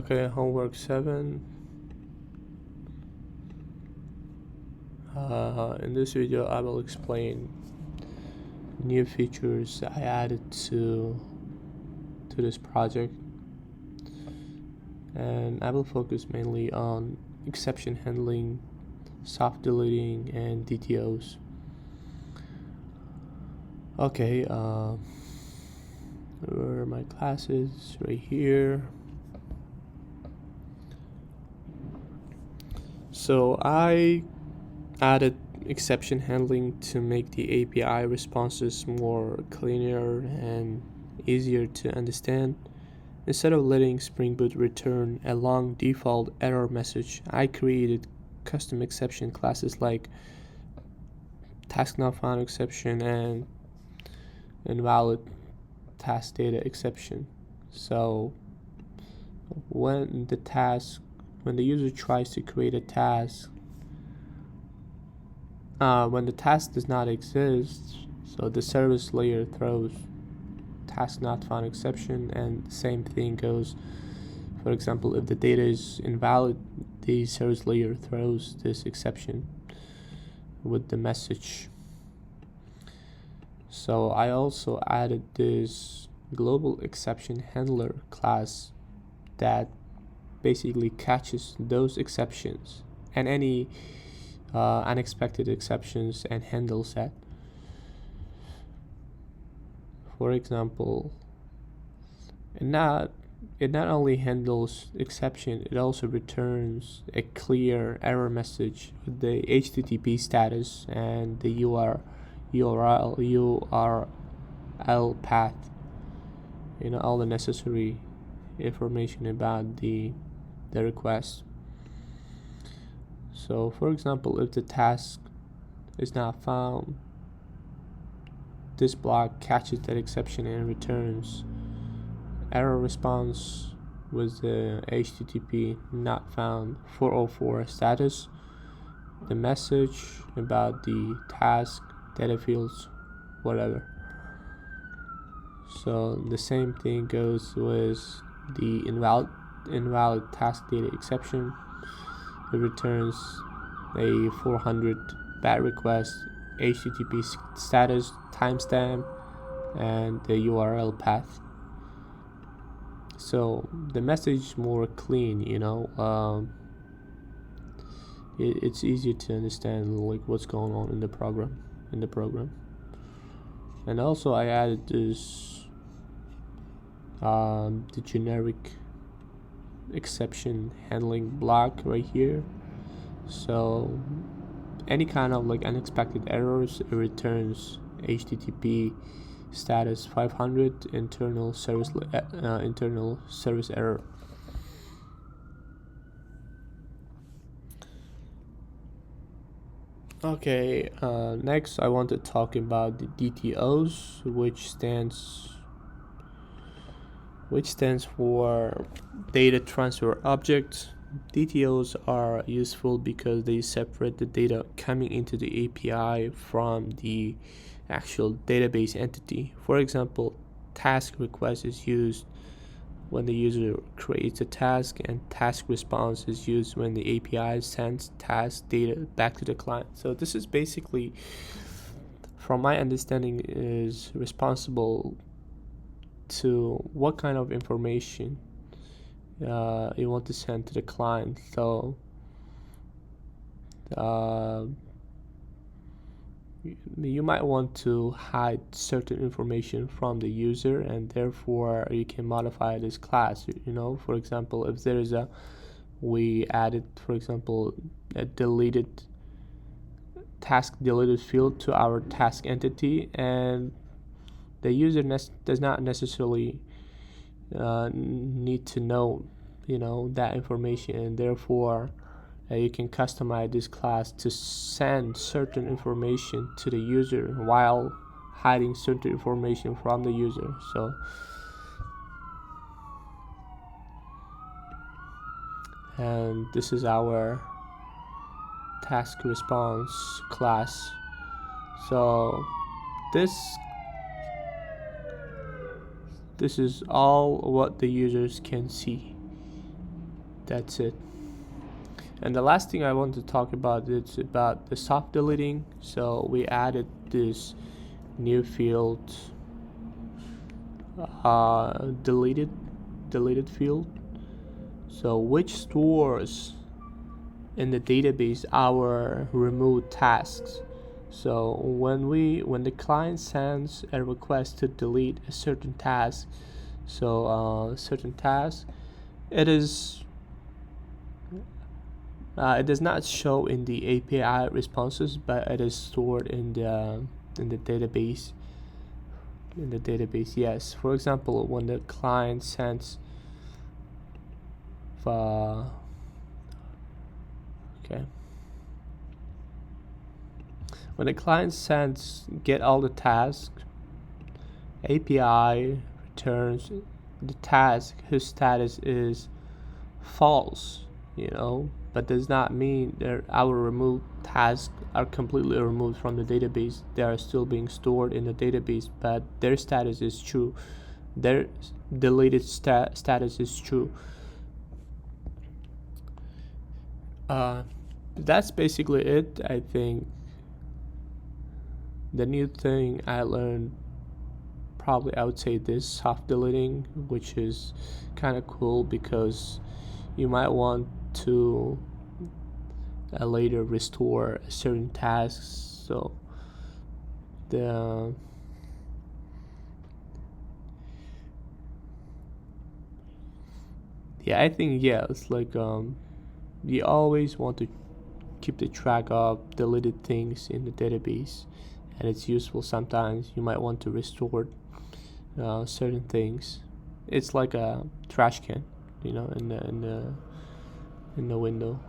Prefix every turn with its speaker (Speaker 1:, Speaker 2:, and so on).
Speaker 1: Okay, homework 7. In this video I will explain new features I added to this project, and I will focus mainly on exception handling, soft deleting, and DTOs. Okay, where are my classes? Right here. So I added exception handling to make the API responses more cleaner and easier to understand. Instead of letting Spring Boot return a long default error message, I created custom exception classes like task not found exception and invalid task data exception. So when the user tries to create a task, when the task does not exist, so the service layer throws task not found exception, and the same thing goes, for example, if the data is invalid, the service layer throws this exception with the message. So I also added this global exception handler class that basically catches those exceptions and any unexpected exceptions and handles that. For example, it not only handles exception, it also returns a clear error message with the HTTP status and the URL path, all the necessary information about the request. So for example, if the task is not found, this block catches that exception and returns error response with the HTTP not found 404 status, the message about the task, data fields, whatever. So the same thing goes with the invalid task data exception. It returns a 400 bad request, HTTP status, timestamp, and the URL path. So the message is more clean, it's easier to understand like what's going on in the program. And also I added this the generic exception handling block right here. So any kind of like unexpected errors, it returns HTTP status 500 internal service error. Okay, next I want to talk about the DTOs, which stands for data transfer objects. DTOs are useful because they separate the data coming into the API from the actual database entity. For example, task request is used when the user creates a task, and task response is used when the API sends task data back to the client. So this is basically, from my understanding, is responsible to what kind of information you want to send to the client. So you might want to hide certain information from the user, and therefore you can modify this class. For example, if there is we added, for example, a task deleted field to our task entity, and the user does not necessarily need to know that information, and therefore you can customize this class to send certain information to the user while hiding certain information from the user. So and this is our task response class. So this is all what the users can see. that's it. And the last thing I want to talk about is about the soft deleting. So we added this new field, deleted field. So which stores in the database our removed tasks. So when the client sends a request to delete a certain task, certain task, it is it does not show in the API responses, but it is stored in the database. In the database, yes. For example, when the client sends okay. When the client sends get all the tasks, API returns the task whose status is false, but does not mean that our removed tasks are completely removed from the database. They are still being stored in the database, but their status is true. Their deleted status is true. That's basically it. I think the new thing I learned, probably I would say this soft deleting, which is kind of cool because you might want to later restore certain tasks. So I think it's like you always want to keep the track of deleted things in the database, and it's useful sometimes. You might want to restore certain things. It's like a trash can, in the window.